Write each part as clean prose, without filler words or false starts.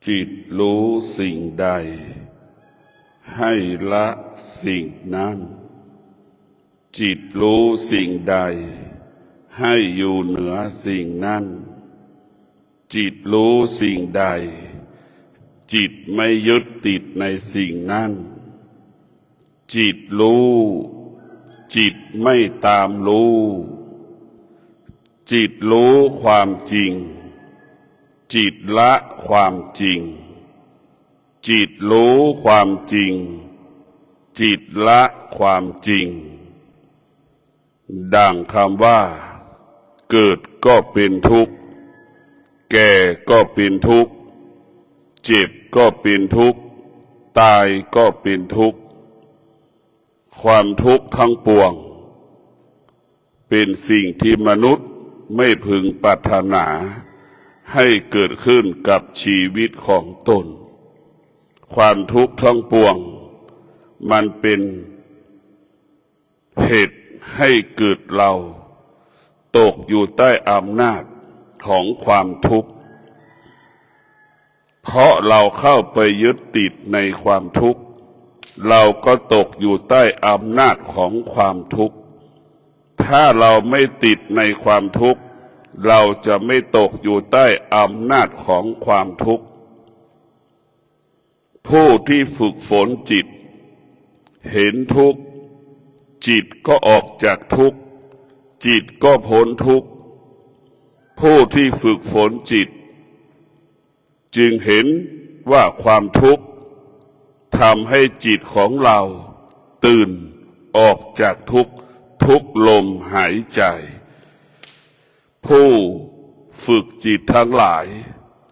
จิตรู้สิ่งใดให้ละสิ่งนั้นจิตรู้สิ่งใดให้อยู่เหนือสิ่งนั้นจิตรู้สิ่งใดจิตไม่ยึดติดในสิ่งนั้นจิตรู้จิตไม่ตามรู้จิตรู้ความจริงจิตละความจริงจิตรู้ความจริงจิตละความจริงดังคำว่าเกิดก็เป็นทุกข์แก่ก็เป็นทุกข์เจ็บก็เป็นทุกข์ตายก็เป็นทุกข์ความทุกข์ทั้งปวงเป็นสิ่งที่มนุษย์ไม่พึงปรารถนาให้เกิดขึ้นกับชีวิตของตนความทุกข์ทั้งปวงมันเป็นเหตุให้เกิดเราตกอยู่ใต้อำนาจของความทุกข์เพราะเราเข้าไปยึดติดในความทุกข์เราก็ตกอยู่ใต้อำนาจของความทุกข์ถ้าเราไม่ติดในความทุกข์เราจะไม่ตกอยู่ใต้อำนาจของความทุกข์ผู้ที่ฝึกฝนจิตเห็นทุกข์จิตก็ออกจากทุกข์จิตก็พ้นทุกข์ผู้ที่ฝึกฝนจิตจึงเห็นว่าความทุกข์ทำให้จิตของเราตื่นออกจากทุกข์ทุกลมหายใจผู้ฝึกจิตทั้งหลาย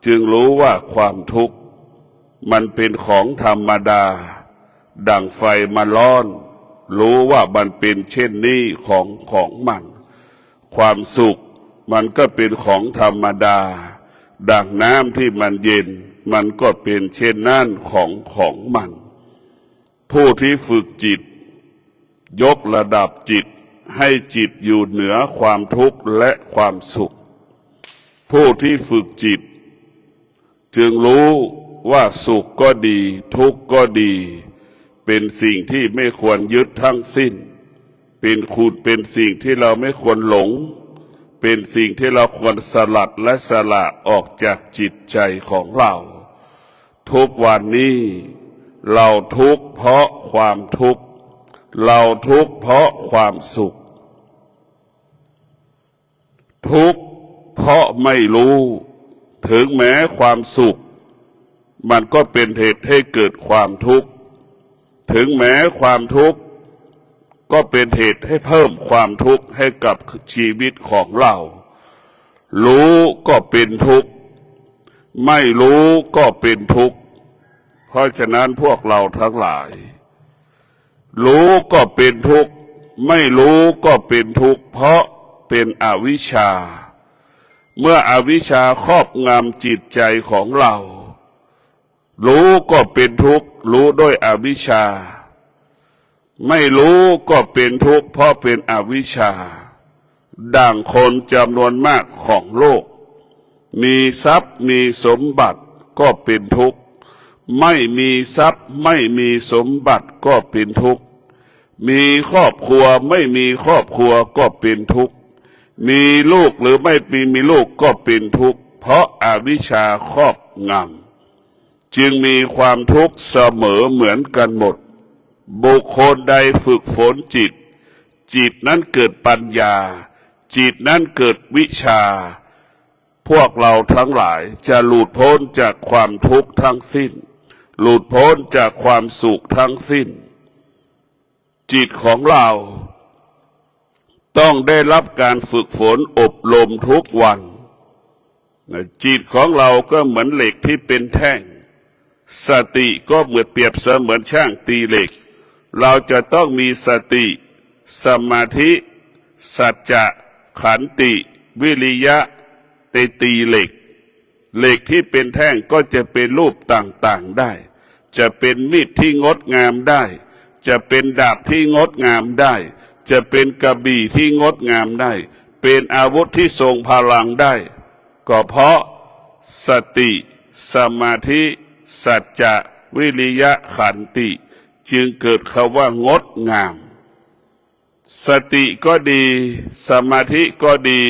จึงรู้ว่าความทุกข์มันเป็นของธรรมดาดั่งไฟมันร้อนรู้ว่ามันเป็นเช่นนี้ของมันความสุขมันก็เป็นของธรรมดาดั่งน้ำที่มันเย็นมันก็เป็นเช่นนั้นของมันผู้ที่ฝึกจิตยกระดับจิตให้จิตอยู่เหนือความทุกข์และความสุขผู้ที่ฝึกจิตจึงรู้ว่าสุขก็ดีทุกข์ก็ดีเป็นสิ่งที่ไม่ควรยึดทั้งสิ้นเป็นสิ่งที่เราไม่ควรหลงเป็นสิ่งที่เราควรสลัดและสละออกจากจิตใจของเราทุกวันนี้เราทุกข์เพราะความทุกข์เราทุกข์เพราะความสุขทุกข์เพราะไม่รู้ถึงแม้ความสุขมันก็เป็นเหตุให้เกิดความทุกข์ถึงแม้ความทุกข์ก็เป็นเหตุให้เพิ่มความทุกข์ให้กับชีวิตของเรารู้ก็เป็นทุกข์ไม่รู้ก็เป็นทุกข์เพราะฉะนั้นพวกเราทั้งหลายรู้ก็เป็นทุกข์ไม่รู้ก็เป็นทุกข์เพราะเป็นอวิชชาเมื่ออวิชชาครอบงำจิตใจของเรารู้ก็เป็นทุกข์รู้ด้วยอวิชชาไม่รู้ก็เป็นทุกข์เพราะเป็นอวิชชาดังคนจำนวนมากของโลกมีทรัพย์มีสมบัติก็เป็นทุกข์ไม่มีทรัพย์ไม่มีสมบัติก็เป็นทุกข์มีครอบครัวไม่มีครอบครัวก็เป็นทุกข์มีลูกหรือไม่มีลูกก็เป็นทุกข์เพราะอวิชชาครอบงำจึงมีความทุกข์เสมอเหมือนกันหมดบุคคลใดฝึกฝนจิตนั้นเกิดปัญญาจิตนั้นเกิดวิชาพวกเราทั้งหลายจะหลุดพ้นจากความทุกข์ทั้งสิ้นหลุดพ้นจากความสุขทั้งสิ้นจิตของเราต้องได้รับการฝึกฝนอบรมทุกวันจิตของเราก็เหมือนเหล็กที่เป็นแท่งสติก็เหมือนเปรียบเสมือนช่างตีเหล็กเราจะต้องมีสติสมาธิสัจจะขันติวิริยะตีเหล็กที่เป็นแท่งก็จะเป็นรูปต่างๆได้จะเป็นมีดที่งดงามได้จะเป็นดาบที่งดงามได้จะเป็นกระบี่ที่งดงามได้เป็นอาวุธที่ทรงพลังได้ก็เพราะสติ สมาธิสัจจะวิริยะขันติจึงเกิดคำว่างดงามสติก็ดีสมาธิก็ดี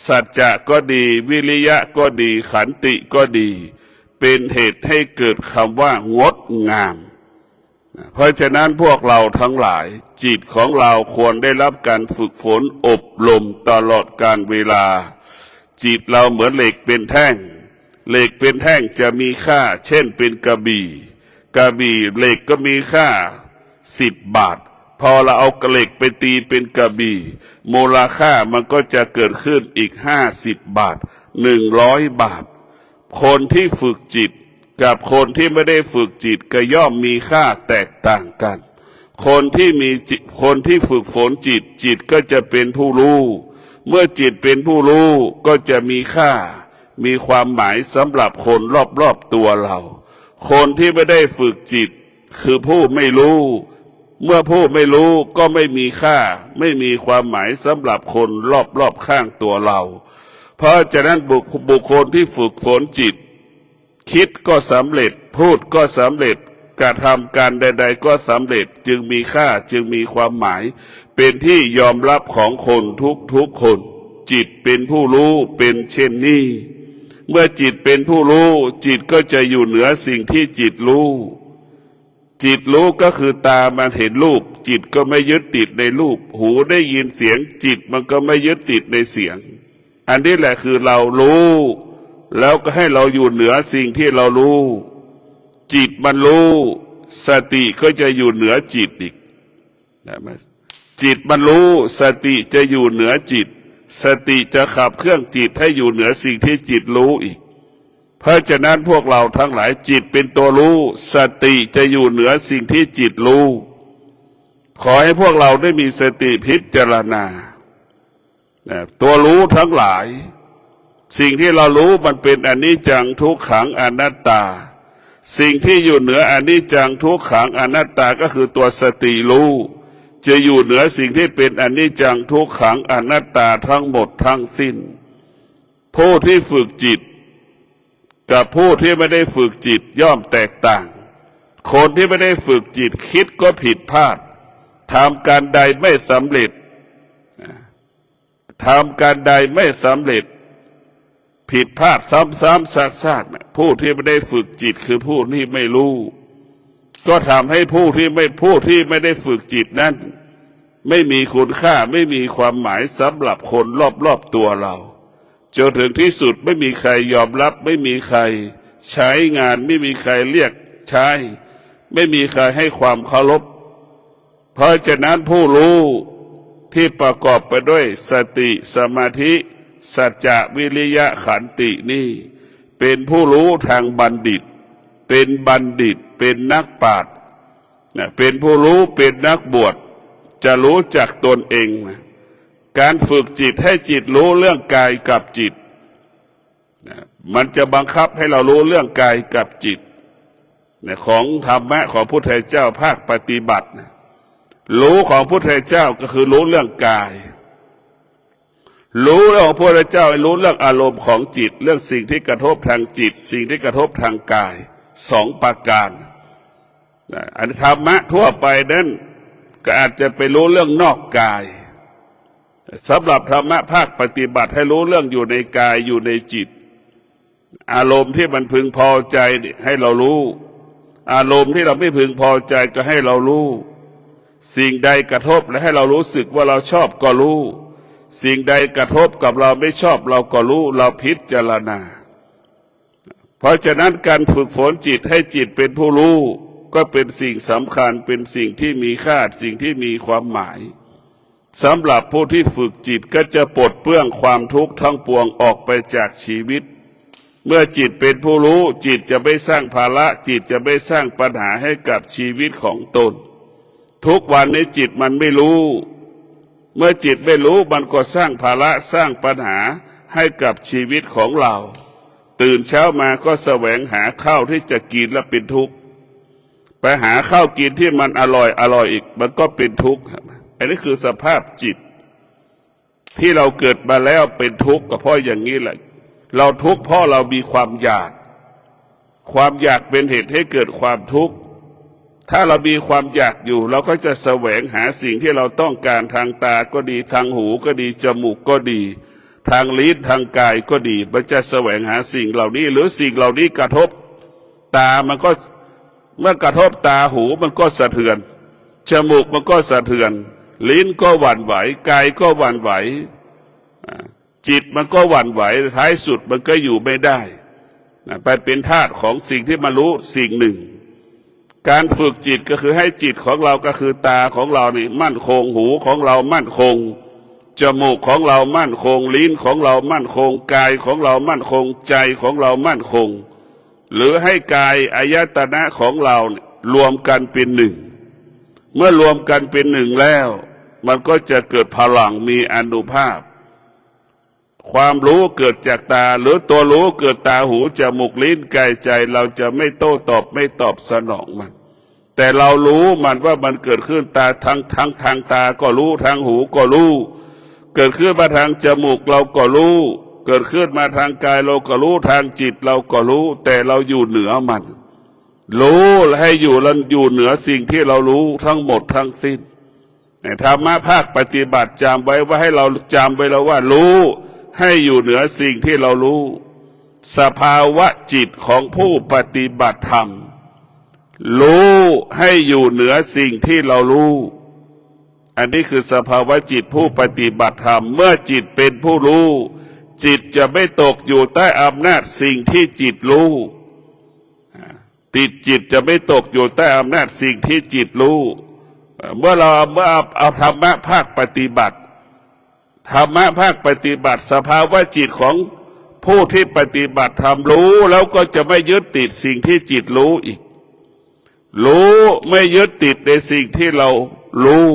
สัจจะก็ดีวิริยะก็ดีขันติก็ดีเป็นเหตุให้เกิดคำว่างดงามเพราะฉะนั้นพวกเราทั้งหลายจิตของเราควรได้รับการฝึกฝนอบรมตลอดกาลเวลาจิตเราเหมือนเหล็กเป็นแท่งเหล็กเป็นแท่งจะมีค่าเช่นเป็นกระบี่เหล็กก็มีค่า10 บาทพอเราเอาเหล็กไปตีเป็นกระบี่มูลค่ามันก็จะเกิดขึ้นอีก50 บาท100 บาทคนที่ฝึกจิตกับคนที่ไม่ได้ฝึกจิตก็ย่อมมีค่าแตกต่างกันคนที่มีจิตคนที่ฝึกฝนจิตจิตก็จะเป็นผู้รู้เมื่อจิตเป็นผู้รู้ก็จะมีค่ามีความหมายสำหรับคนรอบๆตัวเราคนที่ไม่ได้ฝึกจิตคือผู้ไม่รู้เมื่อผู้ไม่รู้ก็ไม่มีค่าไม่มีความหมายสำหรับคนรอบข้างตัวเราเพราะฉะนั้นบุคคลที่ฝึกฝนจิตคิดก็สำเร็จพูดก็สำเร็จกระทำการใดๆก็สำเร็จจึงมีค่าจึงมีความหมายเป็นที่ยอมรับของคนทุกคนจิตเป็นผู้รู้เป็นเช่นนี้เมื่อจิตเป็นผู้รู้จิตก็จะอยู่เหนือสิ่งที่จิตรู้จิตรู้ก็คือตามันเห็นรูปจิตก็ไม่ยึดติดในรูปหูได้ยินเสียงจิตมันก็ไม่ยึดติดในเสียงอันนี้แหละคือเรารู้แล้วก็ให้เราอยู่เหนือสิ่งที่เรารู้จิตมันรู้สติก็จะอยู่เหนือจิตอีกจิตมันรู้สติจะอยู่เหนือจิตสติจะขับเครื่องจิตให้อยู่เหนือสิ่งที่จิตรู้อีกเพราะฉะนั้นพวกเราทั้งหลายจิตเป็นตัวรู้สติจะอยู่เหนือสิ่งที่จิตรู้ขอให้พวกเราได้มีสติพิจารณาตัวรู้ทั้งหลายสิ่งที่เรารู้มันเป็นอนิจจังทุกขังอนัตตาสิ่งที่อยู่เหนืออนิจจังทุกขังอนัตตาก็คือตัวสติรู้จะอยู่เหนือสิ่งที่เป็นอนิจจังทุกขังอนัตตาทั้งหมดทั้งสิ้นผู้ที่ฝึกจิตกับผู้ที่ไม่ได้ฝึกจิตย่อมแตกต่างคนที่ไม่ได้ฝึกจิตคิดก็ผิดพลาดทำการใดไม่สำเร็จทำการใดไม่สำเร็จผิดพลาดซ้ำๆซากๆผู้ที่ไม่ได้ฝึกจิตคือผู้ที่ไม่รู้ก็ทำให้ผู้ที่ไม่ได้ฝึกจิตนั้นไม่มีคุณค่าไม่มีความหมายสำหรับคนรอบๆตัวเราจนถึงที่สุดไม่มีใครยอมรับไม่มีใครใช้งานไม่มีใครเรียกใช้ไม่มีใครให้ความเคารพเพราะฉะนั้นผู้รู้ที่ประกอบไปด้วยสติสมาธิสัจจะวิริยะขันตินี่เป็นผู้รู้ทางบัณฑิตเป็นบัณฑิตเป็นนักปราชญ์เป็นผู้รู้เป็นนักบวชจะรู้จักตนเองการฝึกจิตให้จิตรู้เรื่องกายกับจิตมันจะบังคับให้เรารู้เรื่องกายกับจิตของธรรมะของพุทธเจ้าภาคปฏิบัติรู้ของพุทธเจ้าก็คือรู้เรื่องกายรู้เรื่องของพระพุทธเจ้ารู้เรื่องอารมณ์ของจิตเรื่องสิ่งที่กระทบทางจิตสิ่งที่กระทบทางกาย2 ประการอันธรรมะทั่วไปนั้นก็อาจจะไปรู้เรื่องนอกกายสำหรับธรรมะภาคปฏิบัติให้รู้เรื่องอยู่ในกายอยู่ในจิตอารมณ์ที่มันพึงพอใจให้เรารู้อารมณ์ที่เราไม่พึงพอใจก็ให้เรารู้สิ่งใดกระทบและให้เรารู้สึกว่าเราชอบก็รู้สิ่งใดกระทบกับเราไม่ชอบเราก็รู้เราพิจารณาเพราะฉะนั้นการฝึกฝนจิตให้จิตเป็นผู้รู้ก็เป็นสิ่งสำคัญเป็นสิ่งที่มีค่าสิ่งที่มีความหมายสำหรับผู้ที่ฝึกจิตก็จะปลดเปลื้องความทุกข์ทั้งปวงออกไปจากชีวิตเมื่อจิตเป็นผู้รู้จิตจะไม่สร้างภาระจิตจะไม่สร้างปัญหาให้กับชีวิตของตนทุกวันนี้จิตมันไม่รู้เมื่อจิตไม่รู้มันก็สร้างภาระสร้างปัญหาให้กับชีวิตของเราตื่นเช้ามาก็แสวงหาข้าวที่จะกินแล้วเป็นทุกข์ไปหาข้าวกินที่มันอร่อยอีกมันก็เป็นทุกข์อันนี้คือสภาพจิตที่เราเกิดมาแล้วเป็นทุกข์ก็เพราะอย่างนี้แหละเราทุกข์เพราะเรามีความอยาก ความอยากเป็นเหตุให้เกิดความทุกข์ถ้าเรามีความอยากอยู่เราก็จะแสวงหาสิ่งที่เราต้องการทางตาก็ดีทางหูก็ดีจมูกก็ดีทางลิ้นทางกายก็ดีมันจะแสวงหาสิ่งเหล่านี้หรือสิ่งเหล่านี้กระทบตามันก็เมื่อกระทบตาหูมันก็สะเทือนจมูกมันก็สะเทือนลิ้นก็หวั่นไหวกายก็หวั่นไหวจิตมันก็หวั่นไหวท้ายสุดมันก็อยู่ไม่ได้ไปเป็นทาสของสิ่งที่มันรู้สิ่งหนึ่งการฝึกจิตก็คือให้จิตของเราก็คือตาของเรานี่มั่นคงหูของเรามั่นคงจมูกของเรามั่นคงลิ้นของเรามั่นคงกายของเรามั่นคงใจของเรามั่นคงหรือให้กายอายตนะของเรารวมกันเป็นหนึ่งเมื่อรวมกันเป็นหนึ่งแล้วมันก็จะเกิดพลังมีอานุภาพความรู้เกิดจากตาหรือตัวรู้เกิดตาหูจมูกลิ้นกายใจเราจะไม่โต้ตอบไม่ตอบสนองมันแต่เรารู้มันว่ามันเกิดขึ้นตาทางตาก็รู้ทางหูก็รู้เกิดขึ้นมาทางจมูกเราก็รู้เกิดขึ้นมาทางกายเราก็รู้ทางจิตเราก็รู้แต่เราอยู่เหนือมันรู้ให้อยู่เหนือสิ่งที่เรารู้ทั้งหมดทั้งสิ้นธรรมะภาคปฏิบัติจำไว้ว่าให้เราจำไว้แล้วว่ารู้ให้อยู่เหนือสิ่งที่เรารู้สภาวะจิตของผู้ปฏิบัติธรรมรู้ให้อยู่เหนือสิ่งที่เรารู้อันนี้คือสภาวะจิตผู้ปฏิบัติธรรมเมื่อจิตเป็นผู้รู้จิตจะไม่ตกอยู่ใต้อำนาจสิ่งที่จิตรู้จิตจะไม่ตกอยู่ใต้อำนาจสิ่งที่จิตรู้เมื่อเอาธรรมะภาคปฏิบัติธรรมะภาคปฏิบัติสภาวะจิตของผู้ที่ปฏิบัติธรรมรู้แล้วก็จะไม่ยึดติดสิ่งที่จิตรู้อีกรู้ไม่ยึดติดในสิ่งที่เรารู้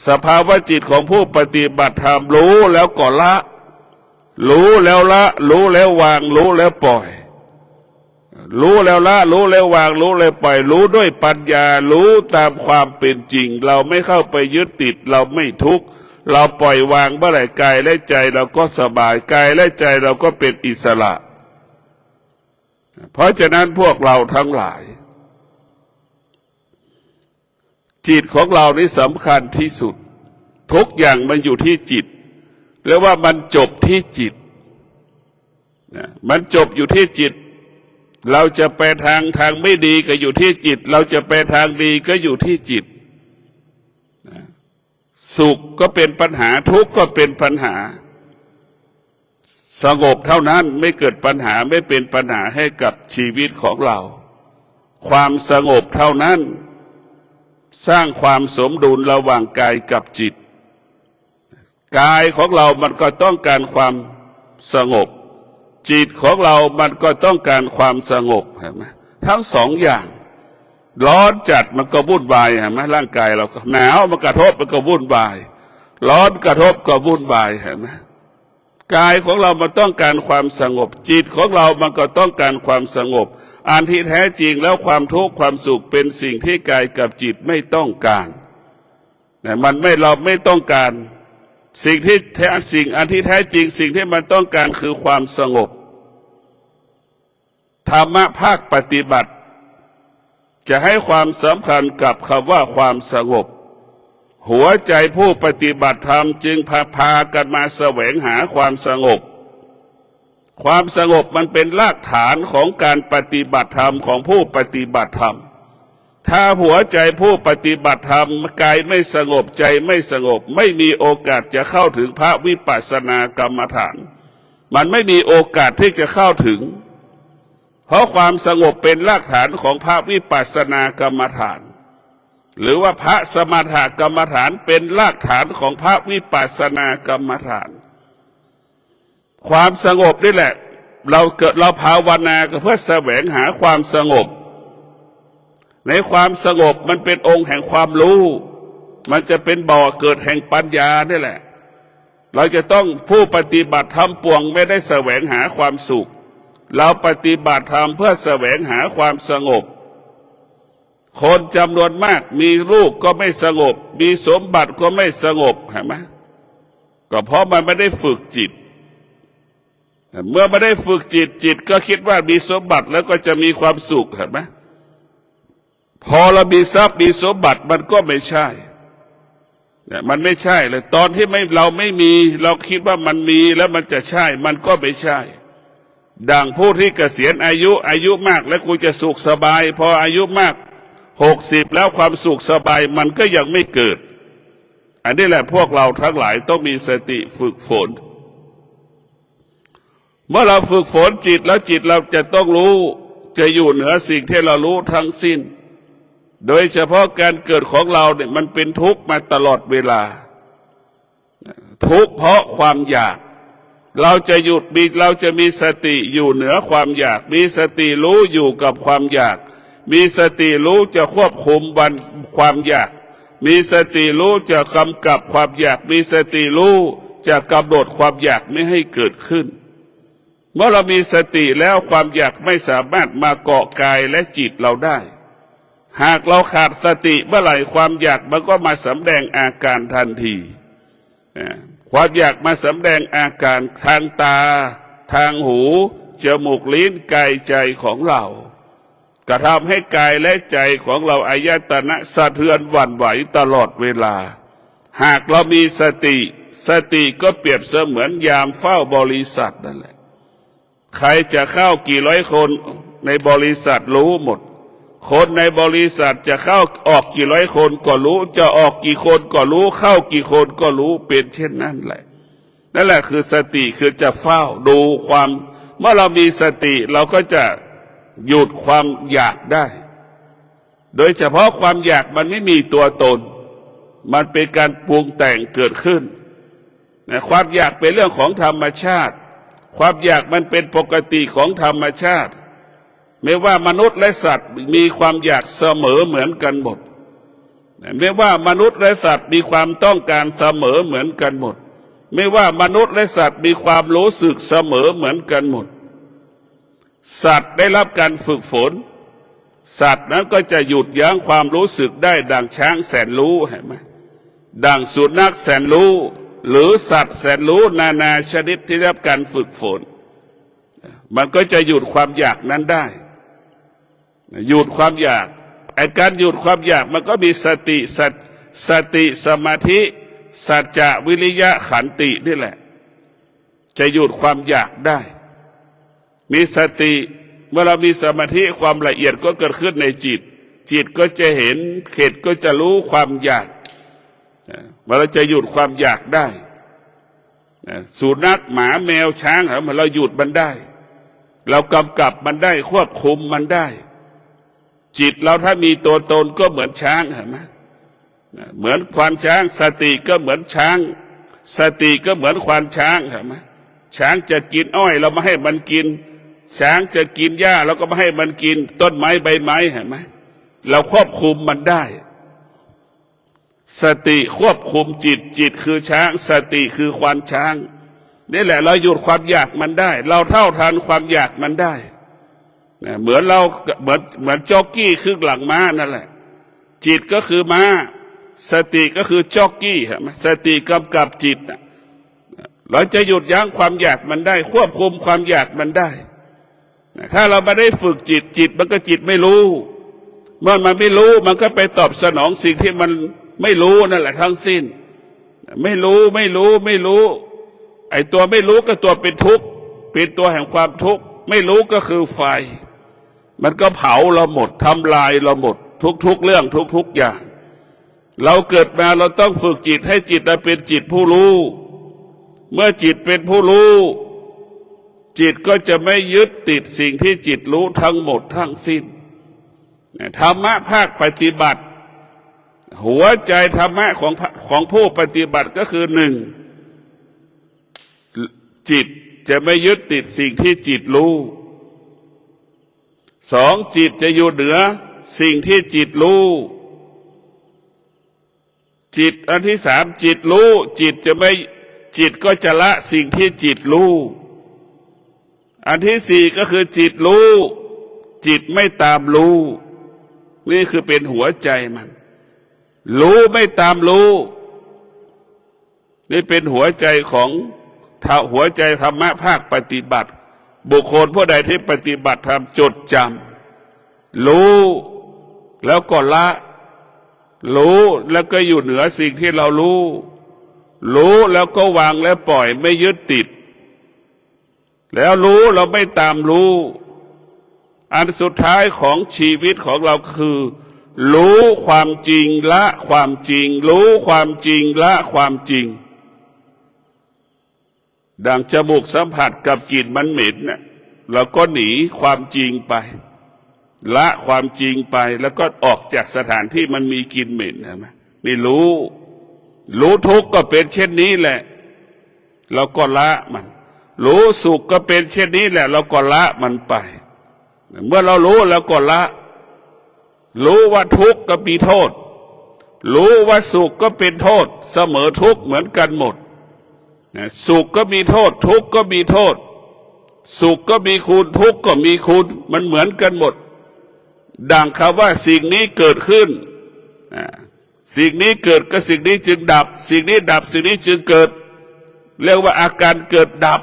สภาวะจิตของผู้ปฏิบัติธรรมรู้แล้วก็ละรู้แล้วละรู้แล้ววางรู้แล้วปล่อยรู้แล้วละรู้แล้ววางรู้แล้วปล่อยรู้ด้วยปัญญารู้ตามความเป็นจริงเราไม่เข้าไปยึดติดเราไม่ทุกข์เราปล่อยวางเมื่อไหร่กายและใจเราก็สบายกายและใจเราก็เป็นอิสระเพราะฉะนั้นพวกเราทั้งหลายจิตของเรานี่สำคัญที่สุดทุกอย่างมันอยู่ที่จิตแล้วว่ามันจบที่จิตมันจบอยู่ที่จิตเราจะไปทางไม่ดีก็อยู่ที่จิตเราจะไปทางดีก็อยู่ที่จิตสุขก็เป็นปัญหาทุกข์ก็เป็นปัญหาสงบเท่านั้นไม่เกิดปัญหาไม่เป็นปัญหาให้กับชีวิตของเราความสงบเท่านั้นสร้างความสมดุลระหว่างกายกับจิตกายของเรามันก็ต้องการความสงบจิตของเรามันก็ต้องการความสงบเห็นไหมทั้งสองอย่างร้อนจัดมันก็วุ่นวายเห็นไหมร่างกายเราก็หนาวมันกระทบมันก็วุ่นวายร้อนกระทบก็วุ่นวายเห็นไหมกายของเรามันต้องการความสงบจิตของเรามันก็ต้องการความสงบอันที่แท้จริงแล้วความทุกข์ความสุขเป็นสิ่งที่กายกับจิตไม่ต้องการแต่เราไม่ต้องการสิ่งอันที่แท้จริงสิ่งที่มันต้องการคือความสงบธรรมะภาคปฏิบัติจะให้ความสำคัญกับคำว่าความสงบหัวใจผู้ปฏิบัติธรรมจึงพากันมาแสวงหาความสงบความสงบมันเป็นรากฐานของการปฏิบัติธรรมของผู้ปฏิบัติธรรมถ้าหัวใจผู้ปฏิบัติธรรมกายไม่สงบใจไม่สงบไม่มีโอกาสจะเข้าถึงพระวิปัสสนากรรมฐานมันไม่มีโอกาสที่จะเข้าถึงเพราะความสงบเป็นรากฐานของพระวิปัสสนากรรมฐานหรือว่าพระสมถกรรมฐานเป็นรากฐานของพระวิปัสสนากรรมฐานความสงบนี่แหละเราภาวนาเพื่อแสวงหาความสงบในความสงบมันเป็นองค์แห่งความรู้มันจะเป็นบ่อเกิดแห่งปัญญานี่แหละเราจะต้องผู้ปฏิบัติธรรมปวงไม่ได้แสวงหาความสุขเราปฏิบัติธรรมเพื่อแสวงหาความสงบคนจำนวนมากมีลูกก็ไม่สงบมีสมบัติก็ไม่สงบเห็นไหมก็เพราะมันไม่ได้ฝึกจิต เมื่อไม่ได้ฝึกจิตจิตก็คิดว่ามีสมบัติแล้วก็จะมีความสุขเห็นไหมพอเรามีทรัพย์มีสมบัติมันก็ไม่ใช่เนี่ยมันไม่ใช่เลยตอนที่เราไม่มีเราคิดว่ามันมีแล้วมันจะใช่มันก็ไม่ใช่ดังผู้ที่เกษียณอายุมากแล้วกูจะสุขสบายพออายุมาก60แล้วความสุขสบายมันก็ยังไม่เกิดอันนี้แหละพวกเราทั้งหลายต้องมีสติฝึกฝนเมื่อเราฝึกฝนจิตแล้วจิตเราจะต้องรู้จะอยู่เหนือสิ่งที่เรารู้ทั้งสิ้นโดยเฉพาะการเกิดของเราเนี่ยมันเป็นทุกข์มาตลอดเวลาทุกข์เพราะความอยากเราจะหยุดเราจะมีสติอยู่เหนือความอยากมีสติรู้อยู่กับความอยากมีสติรู้จะควบคุมความอยากมีสติรู้จะกำกับความอยากมีสติรู้จะกำหนดความอยากไม่ให้เกิดขึ้นเมื่อเรามีสติแล้วความอยากไม่สามารถมาเกาะกายและจิตเราได้หากเราขาดสติเมื่อไหร่ความอยากมันก็มาสำแดงอาการทันทีความอยากมาสำแดงอาการทางตาทางหูจมูกลิ้นกายใจของเรากระทำให้กายและใจของเราอายตนะสะเทือนหวั่นไหวตลอดเวลาหากเรามีสติก็เปรียบเสมือนยามเฝ้าบริษัทนั่นแหละใครจะเข้ากี่ร้อยคนในบริษัทรู้หมดคนในบริษัทจะเข้าออกกี่ร้อยคนก็รู้จะออกกี่คนก็รู้เข้ากี่คนก็รู้เป็นเช่นนั้นแหละนั่นแหละคือสติคือจะเฝ้าดูความเมื่อเรามีสติเราก็จะหยุดความอยากได้โดยเฉพาะความอยากมันไม่มีตัวตนมันเป็นการปรุงแต่งเกิดขึ้นความอยากเป็นเรื่องของธรรมชาติความอยากมันเป็นปกติของธรรมชาติไม่ว่ามนุษย์และสัตว์มีความอยากเสมอเหมือนกันหมดไม่ว่ามนุษย์และสัตว์มีความต้องการเสมอเหมือนกันหมดไม่ว่ามนุษย์และสัตว์มีความรู้สึกเสมอเหมือนกันหมดสัตว์ได้รับการฝึกฝนสัตว์นั้นก็จะหยุดยั้งความรู้สึกได้ดังช้างแสนรู้เห็นไหมดังสุนัขแสนรู้หรือสัตว์แสนรู้นานาชนิดที่ได้รับการฝึกฝนมันก็จะหยุดความอยากนั้นได้หยุดความอยากไอ้การหยุดความอยากมันก็มีสติสมาธิสัจจะวิริยะขันตินี่แหละจะหยุดความอยากได้มีสติเมื่อเรามีสมาธิความละเอียดก็เกิดขึ้นในจิตก็จะเห็นเขตก็จะรู้ความอยากเมื่อเราจะหยุดความอยากได้สุนัขหมาแมวช้างเราหยุดมันได้เรากำกับมันได้ควบคุมมันได้จิตเราถ้ามีตัวตนก็เหมือนช้างเห็นไหมเหมือนควานช้างสติก็เหมือนช้างสติก็เหมือนควานช้างเห็นไหมช้างจะกินอ้อยเราไม่ให้มันกินช้างจะกินหญ้าเราก็ไม่ให้มันกินต้นไม้ใบไม้เห็นไหมเราควบคุมมันได้สติควบคุมจิตคือช้างสติคือควานช้างนี่แหละเราหยุดความอยากมันได้เราเท่าทันความอยากมันได้เหมือนจ็อกกี้ครึ่งหลังม้านั่นแหละจิตก็คือม้าสติก็คือจ็อกกี้เห็นไหมสติกำกับจิตเราจะหยุดยั้งความอยากมันได้ควบคุมความอยากมันได้ถ้าเราไม่ได้ฝึกจิตมันก็จิตไม่รู้เมื่อมันไม่รู้มันก็ไปตอบสนองสิ่งที่มันไม่รู้นั่นแหละทั้งสิ้นไม่รู้ไอ้ตัวไม่รู้ก็ตัวเป็นทุกข์เป็นตัวแห่งความทุกข์ไม่รู้ก็คือไฟมันก็เผาเราหมดทำลายเราหมดทุกเรื่องทุกอย่างเราเกิดมาเราต้องฝึกจิตให้จิตเป็นจิตผู้รู้เมื่อจิตเป็นผู้รู้จิตก็จะไม่ยึดติดสิ่งที่จิตรู้ทั้งหมดทั้งสิ้นธรรมะภาคปฏิบัติหัวใจธรรมะของผู้ปฏิบัติก็คือหนึ่งจิตจะไม่ยึดติดสิ่งที่จิตรู้สองจิตจะอยู่เหนือสิ่งที่จิตรู้จิตอันที่สามจิตรู้จิตก็จะละสิ่งที่จิตรู้อันที่สี่ก็คือจิตรู้จิตไม่ตามรู้นี่คือเป็นหัวใจมันรู้ไม่ตามรู้นี่เป็นหัวใจของ ถ้าหัวใจธรรมะภาคปฏิบัติบุคคลผู้ใดที่ปฏิบัติธรรมจดจำรู้แล้วก็ละรู้แล้วก็อยู่เหนือสิ่งที่เรารู้แล้วก็วางและปล่อยไม่ยึดติดแล้วรู้เราไม่ตามรู้อันสุดท้ายของชีวิตของเราคือรู้ความจริงละความจริงรู้ความจริงละความจริงดังจมูกสัมผัสกับกลิ่นมันเหม็นเนี่ยเราก็หนีความจริงไปละความจริงไปแล้วก็ออกจากสถานที่มันมีกลิ่นเหม็นนะนี่รู้ทุกข์ก็เป็นเช่นนี้แหละเราก็ละมันรู้สุขก็เป็นเช่นนี้แหละเราก็ละมันไปเมื่อเรารู้แล้วก็ละรู้ว่าทุกข์ก็มีโทษรู้ว่าสุขก็เป็นโทษเสมอทุกข์เหมือนกันหมดสุขก็มีโทษทุกข์ก็มีโทษสุขก็มีคุณทุกข์ก็มีคุณมันเหมือนกันหมดดังคำว่าสิ่งนี้เกิดขึ้นสิ่งนี้เกิดก็สิ่งนี้จึงดับสิ่งนี้ดับสิ่งนี้จึงเกิดเรียกว่าอาการเกิดดับ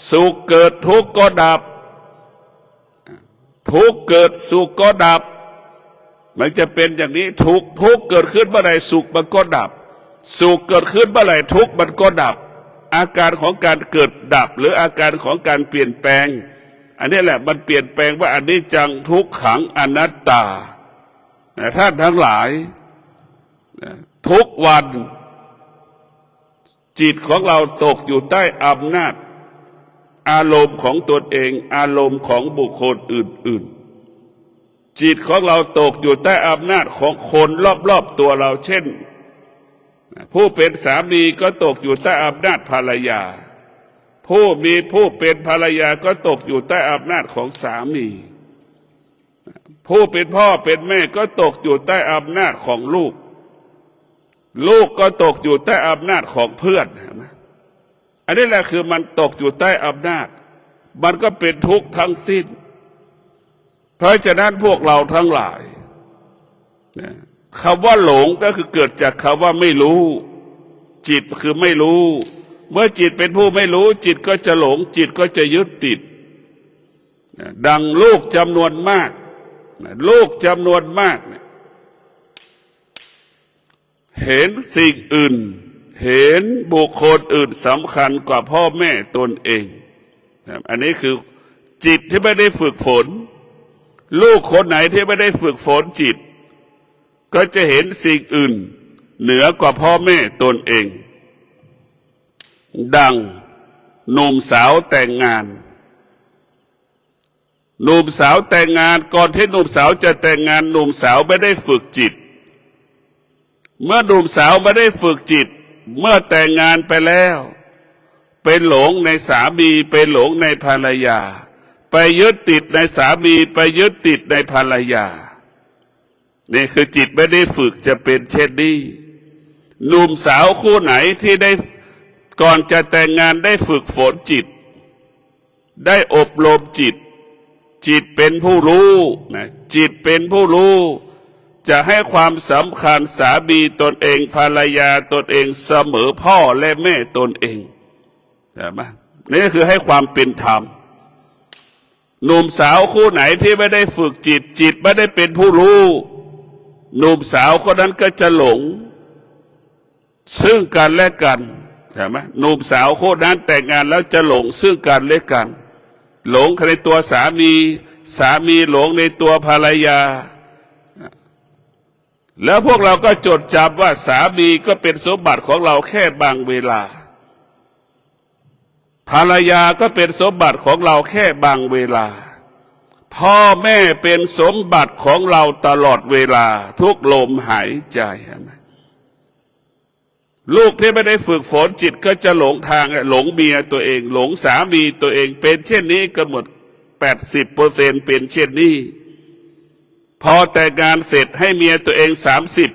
สุขเกิดทุกข์ก็ดับทุกข์เกิดสุขก็ดับมันจะเป็นอย่างนี้ทุกข์เกิดขึ้นเมื่อไหร่สุขมันก็ดับสุขเกิดขึ้นเมื่อไหร่ทุกข์มันก็ดับอาการของการเกิดดับหรืออาการของการเปลี่ยนแปลงอันนี้แหละมันเปลี่ยนแปลงว่าอนิจจังทุกขังอนัตตาท่านทั้งหลายทุกวันจิตของเราตกอยู่ใต้อำนาจอารมณ์ของตนเองอารมณ์ของบุคคลอื่นๆจิตของเราตกอยู่ใต้อำนาจของคนรอบๆตัวเราเช่นผู้เป็นสามีก็ตกอยู่ใต้อำนาจภรรยาผู้เป็นภรรยาก็ตกอยู่ใต้อำนาจของสามีผู้เป็นพ่อเป็นแม่ก็ตกอยู่ใต้อำนาจของลูกก็ตกอยู่ใต้อำนาจของเพื่อนอันนี้แหละคือมันตกอยู่ใต้อำนาจมันก็เป็นทุกข์ทั้งสิ้นเพราะฉะนั้นพวกเราทั้งหลายคำว่าหลงก็คือเกิดจากคำว่าไม่รู้จิตคือไม่รู้เมื่อจิตเป็นผู้ไม่รู้จิตก็จะหลงจิตก็จะยึดติดดังลูกจำนวนมากเห็นสิ่งอื่นเห็นบุคคลอื่นสำคัญกว่าพ่อแม่ตนเองอันนี้คือจิตที่ไม่ได้ฝึกฝนลูกคนไหนที่ไม่ได้ฝึกฝนจิตก็จะเห็นสิ่งอื่นเหนือกว่าพ่อแม่ตนเองดังหนุ่มสาวแต่งงานก่อนที่หนุ่มสาวจะแต่งงานหนุ่มสาวไม่ได้ฝึกจิตเมื่อหนุ่มสาวไม่ได้ฝึกจิตเมื่อแต่งงานไปแล้วเป็นหลงในสามีเป็นหลงในภรรยาไปยึดติดในสามีไปยึดติดในภรรยานี่คือจิตไม่ได้ฝึกจะเป็นเช่นนี้หนุ่มสาวคู่ไหนที่ได้ก่อนจะแต่งงานได้ฝึกฝนจิตได้อบรมจิตเป็นผู้รู้นะจิตเป็นผู้รู้จะให้ความสำคัญสามีตนเองภรรยาตนเองเสมอพ่อและแม่ตนเองใช่ไหมนี่คือให้ความเป็นธรรมหนุ่มสาวคู่ไหนที่ไม่ได้ฝึกจิตไม่ได้เป็นผู้รู้หนุ่มสาวคนนั้นก็จะหลงซึ่งกันและกันใช่ไหมหนุ่มสาวคู่นั้นแต่งงานแล้วจะหลงซึ่งกันและกันหลงในตัวสามีหลงในตัวภรรยาแล้วพวกเราก็จดจำว่าสามีก็เป็นสมบัติของเราแค่บางเวลาภรรยาก็เป็นสมบัติของเราแค่บางเวลาพ่อแม่เป็นสมบัติของเราตลอดเวลาทุกลมหายใจลูกที่ไม่ได้ฝึกฝนจิตก็จะหลงทางหลงเมียตัวเองหลงสามีตัวเองเป็นเช่นนี้ก็หมด 80% เป็นเช่นนี้พอแต่งงานเสร็จให้เมียตัวเอง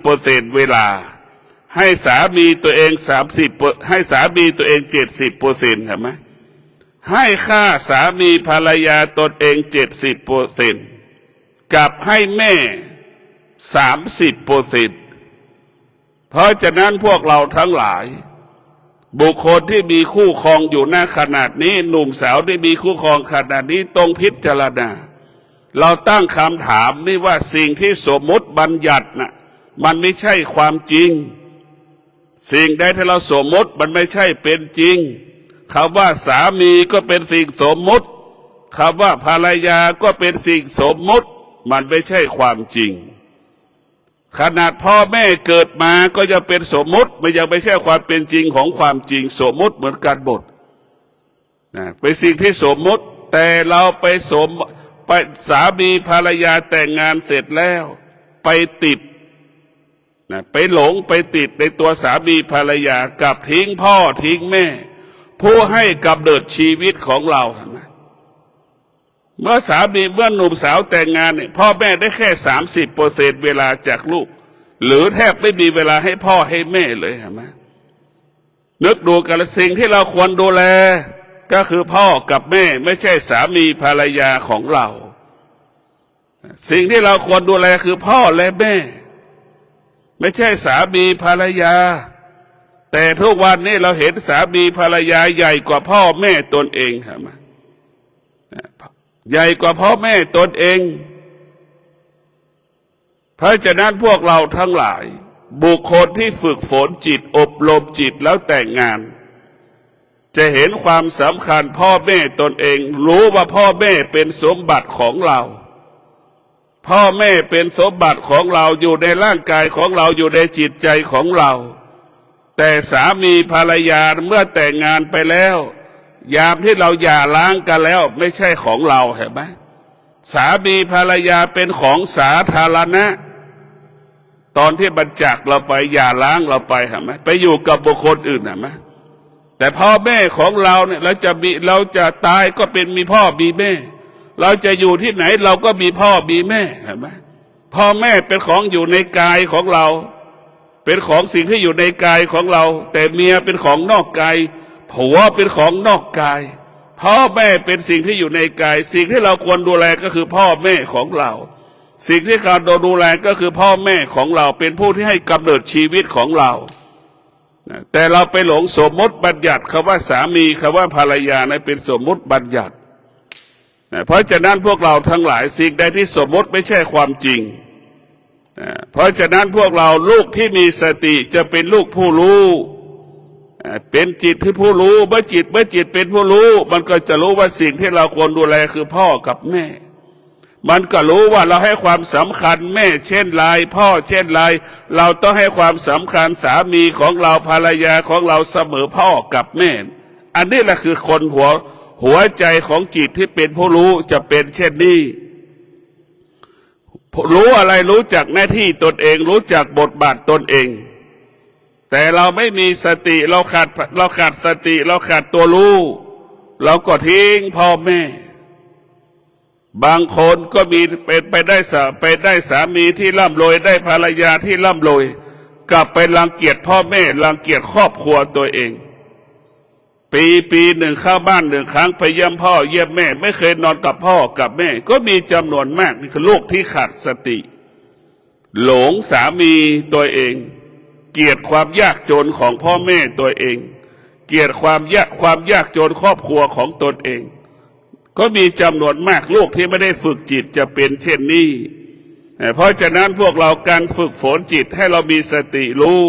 30% เวลาให้สามีตัวเอง30ให้สามีตัวเอง 70% เห็นไหมให้ค่าสามีภรรยาตนเอง 70% กับให้แม่ 30%เพราะฉะนั้นพวกเราทั้งหลาย บุคคลที่มีคู่ครองอยู่หน้าขนาดนี้หนุ่มสาวที่มีคู่ครองขนาดนี้ต้องพิจารณาเราตั้งคำถามนี่ว่าสิ่งที่สมมติบัญญัติน่ะมันไม่ใช่ความจริงสิ่งใดที่เราสมมติมันไม่ใช่เป็นจริงคำว่าสามีก็เป็นสิ่งสมมติคำว่าภรรยาก็เป็นสิ่งสมมติมันไม่ใช่ความจริงขนาดพ่อแม่เกิดมาก็ยังเป็นสมมติมันยังไม่ใช่ความเป็นจริงของความจริงสมมติเหมือนกันหมดนะเป็นสิ่งที่สมมติแต่เราไปสามีภรรยาแต่งงานเสร็จแล้วไปติดนะไปหลงไปติดในตัวสามีภรรยากับทิ้งพ่อทิ้งแม่ผู้ให้กำเนิดชีวิตของเราเมื่อหนุ่มสาวแต่งงานเนี่ยพ่อแม่ได้แค่30%เวลาจากลูกหรือแทบไม่มีเวลาให้พ่อให้แม่เลยเห็นไหมนึกดูกันสิ่งที่เราควรดูแลก็คือพ่อกับแม่ไม่ใช่สามีภรรยาของเราสิ่งที่เราควรดูแลคือพ่อและแม่ไม่ใช่สามีภรรยาแต่ทุกวันนี้เราเห็นสามีภรรยาใหญ่กว่าพ่อแม่ตนเองเห็นไหมใหญ่กว่าพ่อแม่ตนเองเพราะฉะนั้นพวกเราทั้งหลายบุคคลที่ฝึกฝนจิตอบรมจิตแล้วแต่งงานจะเห็นความสำคัญพ่อแม่ตนเองรู้ว่าพ่อแม่เป็นสมบัติของเราพ่อแม่เป็นสมบัติของเราอยู่ในร่างกายของเราอยู่ในจิตใจของเราแต่สามีภรรยาเมื่อแต่งงานไปแล้วยามที่เราหย่าร้างกันแล้วไม่ใช่ของเราเห็นไหมสามีภรรยาเป็นของสาธารณะตอนที่บัญจากเราไปหย่าร้างเราไปเห็นไหมไปอยู่กับบุคคลอื่นเห็นไหมแต่พ่อแม่ของเราเนี่ยเราจะตายก็เป็นมีพ่อมีแม่เราจะอยู่ที่ไหนเราก็มีพ่อมีแม่เห็นไหมพ่อแม่เป็นของอยู่ในกายของเราเป็นของสิ่งที่อยู่ในกายของเราแต่เมียเป็นของนอกกายผัวเป็นของนอกกายพ่อแม่เป็นสิ่งที่อยู่ในกายสิ่งที่เราควรดูแลก็คือพ่อแม่ของเราสิ่งที่เราดูแลก็คือพ่อแม่ของเราเป็นผู้ที่ให้กำเนิดชีวิตของเราแต่เราไปหลงสมมติบัญญัติคำว่าสามีคำว่าภรรยานั้นเป็นสมมติบัญญัติเพราะฉะนั้นพวกเราทั้งหลายสิ่งใดที่สมมติไม่ใช่ความจริงเพราะฉะนั้นพวกเราลูกที่มีสติจะเป็นลูกผู้รู้เป็นจิตที่ผู้รู้เมื่อจิตเป็นผู้รู้มันก็จะรู้ว่าสิ่งที่เราควรดูแลคือพ่อกับแม่มันก็รู้ว่าเราให้ความสำคัญแม่เช่นไรพ่อเช่นไรเราต้องให้ความสำคัญสามีของเราภรรยาของเราเสมอพ่อกับแม่อันนี้แหละคือคนหัวใจของจิตที่เป็นผู้รู้จะเป็นเช่นนี้รู้อะไรรู้จักหน้าที่ตนเองรู้จักบทบาทตนเองแต่เราไม่มีสติเราขาดสติเราขาดตัวรู้เราก็ทิ้งพ่อแม่บางคนก็มีไปได้สามีที่ร่ำรวยได้ภรรยาที่ร่ำรวยกลับไปรังเกียจพ่อแม่รังเกียจครอบครัวตัวเองปีหนึ่งเข้าบ้านหนึ่งครั้งไปเยี่ยมพ่อเยี่ยมแม่ไม่เคยนอนกับพ่อกับแม่ก็มีจำนวนมากนี่คือลูกที่ขาดสติหลงสามีตัวเองเกลียดความยากจนของพ่อแม่ตัวเองเกลียดความยากจนครอบครัวของตนเองก็มีจำนวนมากลูกที่ไม่ได้ฝึกจิตจะเป็นเช่นนี้เพราะฉะนั้นพวกเราการฝึกฝนจิตให้เรามีสติรู้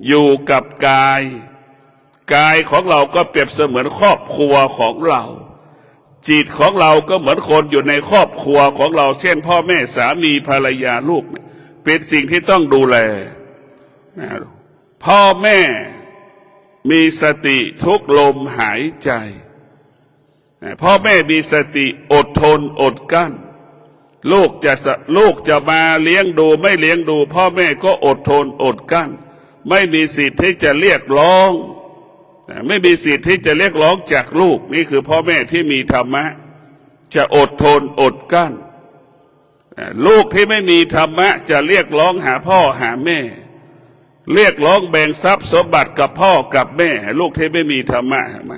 อยู่กับกายของเราก็เปรียบเสมือนครอบครัวของเราจิตของเราก็เหมือนคนอยู่ในครอบครัวของเราเช่นพ่อแม่สามีภรรยาลูกเป็นสิ่งที่ต้องดูแลพ่อแม่มีสติทุกลมหายใจพ่อแม่มีสติอดทนอดกั้นลูกจะมาเลี้ยงดูไม่เลี้ยงดูพ่อแม่ก็อดทนอดกั้นไม่มีสิทธิ์ที่จะเรียกร้องไม่มีสิทธิ์ที่จะเรียกร้องจากลูกนี่คือพ่อแม่ที่มีธรรมะจะอดทนอดกั้นลูกที่ไม่มีธรรมะจะเรียกร้องหาพ่อหาแม่เรียกร้องแบ่งทรัพย์สมบัติกับพ่อกับแม่ลูกที่ไม่มีธรรมะเห็นไหม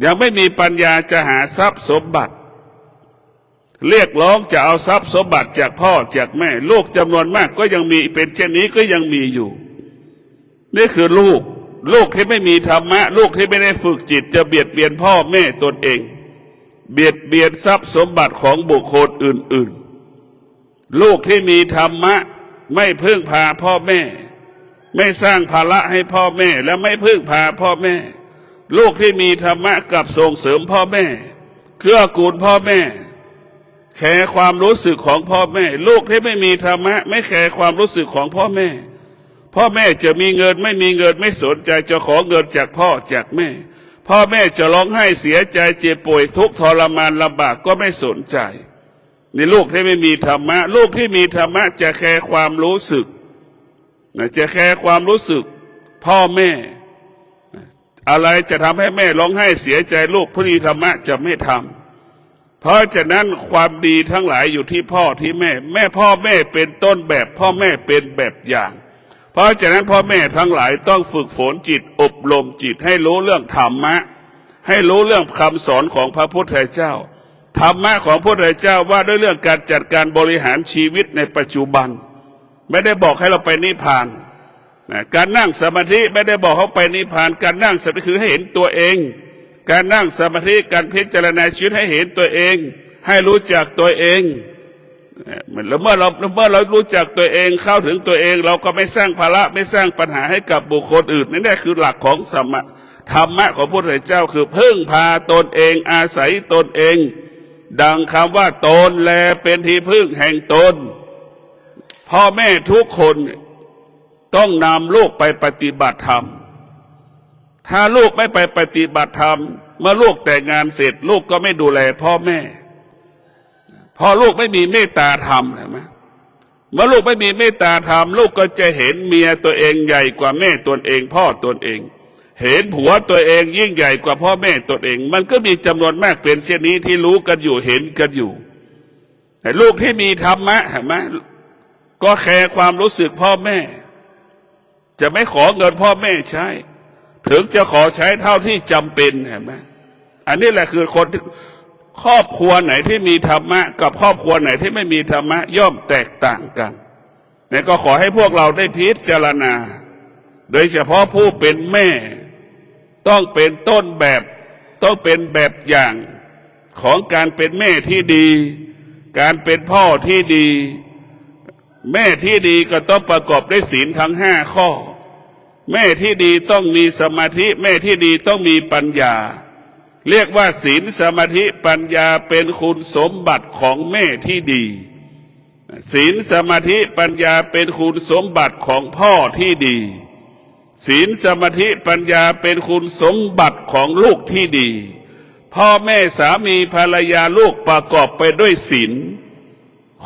ยังไม่มีปัญญาจะหาทรัพย์สมบัติเรียกร้องจะเอาทรัพย์สมบัติจากพ่อจากแม่ลูกจำนวนมากก็ยังมีเป็นเช่นนี้ก็ยังมีอยู่นี่คือลูก ลูกที่ไม่มีธรรมะลูกที่ไม่ได้ฝึกจิตจะเบียดเบียนพ่อแม่ตนเองเบียดเบียนทรัพย์สมบัติของบุคคลอื่นๆลูกที่มีธรรมะไม่พึ่งพาพ่อแม่ไม่สร้างภาระให้พ่อแม่และไม่พึ่งพาพ่อแม่ลูกที่มีธรรมะกลับส่งเสริมพ่อแม่เกื้อกูลพ่อแม่แคร์ความรู้สึกของพ่อแม่ลูกที่ไม่มีธรรมะไม่แคร์ความรู้สึกของพ่อแม่พ่อแม่จะมีเงินไม่มีเงินไม่สนใจจะขอเงินจากพ่อจากแม่พ่อแม่จะร้องไห้เสียใจเจ็บป่วยทุกข์ทรมานลำบากก็ไม่สนใจนี่ลูกที่ไม่มีธรรมะลูกที่มีธรรมะจะแคร์ความรู้สึกจะแคร์ความรู้สึกพ่อแม่อะไรจะทำให้แม่ร้องไห้เสียใจลูกผู้มีธรรมะจะไม่ทำเพราะฉะนั้นความดีทั้งหลายอยู่ที่พ่อที่แม่พ่อแม่เป็นต้นแบบพ่อแม่เป็นแบบอย่างเพราะฉะนั้นพ่อแม่ทั้งหลายต้องฝึกฝนจิตอบรมจิตให้รู้เรื่องธรรมะให้รู้เรื่องคำสอนของพระพุทธเจ้าธรรมะของพระพุทธเจ้าว่าด้วยเรื่องการจัดการบริหารชีวิตในปัจจุบันไม่ได้บอกให้เราไปนิพพานการนั่งสมาธิไม่ได้บอกเขาไปนิพพานการนั่งสมาธิคือให้เห็นตัวเองการนั่งสมาธิการพิจารณาชีวิตให้เห็นตัวเองให้รู้จักตัวเองแล้วเมื่อเรารู้จักตัวเองเข้าถึงตัวเองเราก็ไม่สร้างภาระไม่สร้างปัญหาให้กับบุคคลอื่นนี่คือหลักของธรรมะของพระพุทธเจ้าคือพึ่งพาตนเองอาศัยตนเองดังคำว่าตนแลเป็นที่พึ่งแห่งตนพ่อแม่ทุกคนต้องนำลูกไปปฏิบัติธรรมถ้าลูกไม่ไปปฏิบัติธรรมเมื่อลูกแต่งงานเสร็จลูกก็ไม่ดูแลพ่อแม่พอลูกไม่มีเมตตาธรรมเห็นไหมเมื่อลูกไม่มีเมตตาธรรมลูกก็จะเห็นเมียตัวเองใหญ่กว่าแม่ตนเองพ่อตนเองเห็นผัวตัวเองยิ่งใหญ่กว่าพ่อแม่ตนเองมันก็มีจำนวนมากเป็นเช่นนี้ที่รู้กันอยู่เห็นกันอยู่แต่ลูกที่มีธรรมะเห็นไหมก็แคร์ความรู้สึกพ่อแม่จะไม่ขอเงินพ่อแม่ใช้ถึงจะขอใช้เท่าที่จำเป็นเห็นไหมอันนี้แหละคือครอบครัวไหนที่มีธรรมะกับครอบครัวไหนที่ไม่มีธรรมะย่อมแตกต่างกันเนี่ยก็ขอให้พวกเราได้พิจารณาโดยเฉพาะผู้เป็นแม่ต้องเป็นต้นแบบต้องเป็นแบบอย่างของการเป็นแม่ที่ดีการเป็นพ่อที่ดีแม่ที่ดีก็ต้องประกอบด้วยศีลทั้ง5 ข้อแม่ที่ดีต้องมีสมาธิแม่ที่ดีต้องมีปัญญาเรียกว่าศีลสมาธิปัญญาเป็นคุณสมบัติของแม่ที่ดีศีลสมาธิปัญญาเป็นคุณสมบัติของพ่อที่ดีศีลสมาธิปัญญาเป็นคุณสมบัติของลูกที่ดีพ่อแม่สามีภรรยาลูกประกอบไปด้วยศีล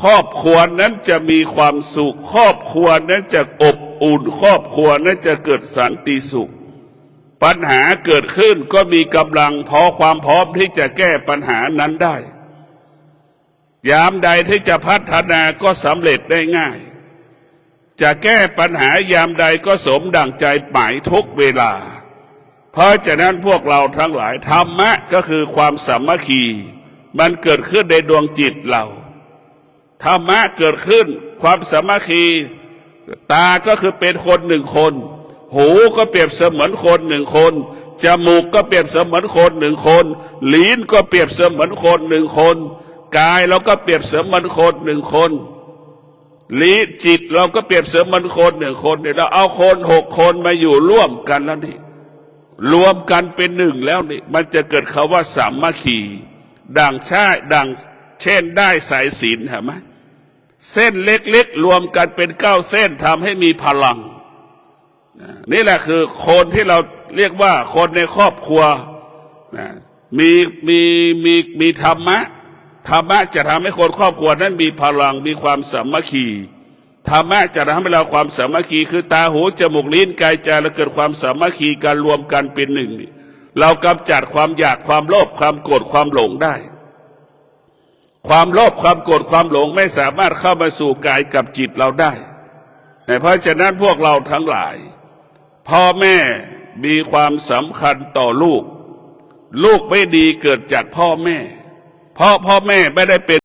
ครอบครัวนั้นจะมีความสุขครอบครัวนั้นจะอบอุ่นครอบครัวนั้นจะเกิดสันติสุขปัญหาเกิดขึ้นก็มีกำลังพอความพร้อมที่จะแก้ปัญหานั้นได้ยามใดที่จะพัฒนาก็สำเร็จได้ง่ายจะแก้ปัญหายามใดก็สมดั่งใจหมายทุกเวลาเพราะฉะนั้นพวกเราทั้งหลายธรรมะก็คือความสามัคคีมันเกิดขึ้นในดวงจิตเราธรรมะเกิดขึ้นความสามัคคีตาก็คือเป็นคน1 คนหูก็เปรียบเสมือนคน1 คนจมูกก็เปรียบเสมือนคน1 คนลิ้นก็เปรียบเสมือนคน1 คนกายเราก็เปรียบเสมือนคน1 คนจิตเราก็เปรียบเสมือนคน1 คนเนี่ยเราเอาคน6 คนมาอยู่ร่วมกันแล้วนี่รวมกันเป็น1แล้วนี่มันจะเกิดคำว่าสามัคคีดังเช่นได้สายศีลเห็นไหมเส้นเล็กๆรวมกันเป็น9 เส้นทำให้มีพลังนี่แหละคือคนที่เราเรียกว่าคนในครอบครัวมีธรรมะจะทำให้คนครอบครัวนั้นมีพลังมีความสามัคคีธรรมะจะทำให้เราความสามัคคีคือตาหูจมูกลิ้นกายใจเราเกิดความสามัคคีการรวมกันเป็น1นี่เรากำจัดความอยากความโลภความโกรธความหลงได้ความโลภความโกรธความหลงไม่สามารถเข้ามาสู่กายกับจิตเราได้เพราะฉะนั้นพวกเราทั้งหลายพ่อแม่มีความสำคัญต่อลูกไม่ดีเกิดจากพ่อแม่เพราะพ่อแม่ไม่ได้เป็น